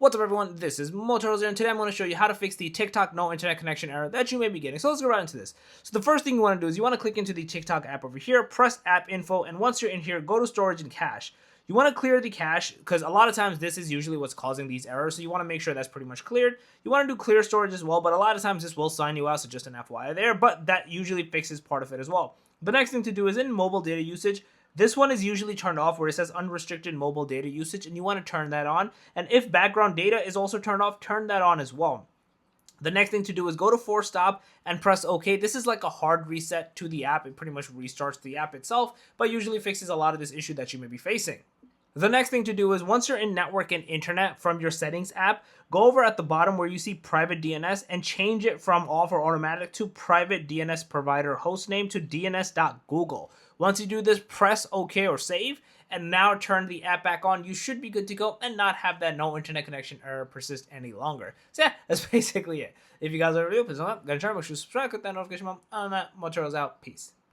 What's up everyone, this is Motorola and today I'm going to show you how to fix the TikTok no internet connection error that you may be getting. So let's go right into this. So the first thing you want to do is you want to click into the TikTok app over here, press app info, and once you're in here, go to storage and cache. You want to clear the cache because a lot of times this is usually what's causing these errors, so you want to make sure that's pretty much cleared. You want to do clear storage as well, but a lot of times this will sign you out, so just an FYI there, but that usually fixes part of it as well. The next thing to do is in mobile data usage. This one is usually turned off where it says unrestricted mobile data usage, and you want to turn that on. And if background data is also turned off, turn that on as well. The next thing to do is go to force stop and press OK. This is like a hard reset to the app. It pretty much restarts the app itself, but usually fixes a lot of this issue that you may be facing. The next thing to do is once you're in network and internet from your settings app, go over at the bottom where you see private DNS and change it from off or automatic to private DNS provider hostname to dns.google. Once you do this, press OK or save, and now turn the app back on. You should be good to go and not have that no internet connection error persist any longer. So yeah, that's basically it. If you guys like the video, please don't forget to subscribe, click that notification bell, and that Motorola's out. Peace.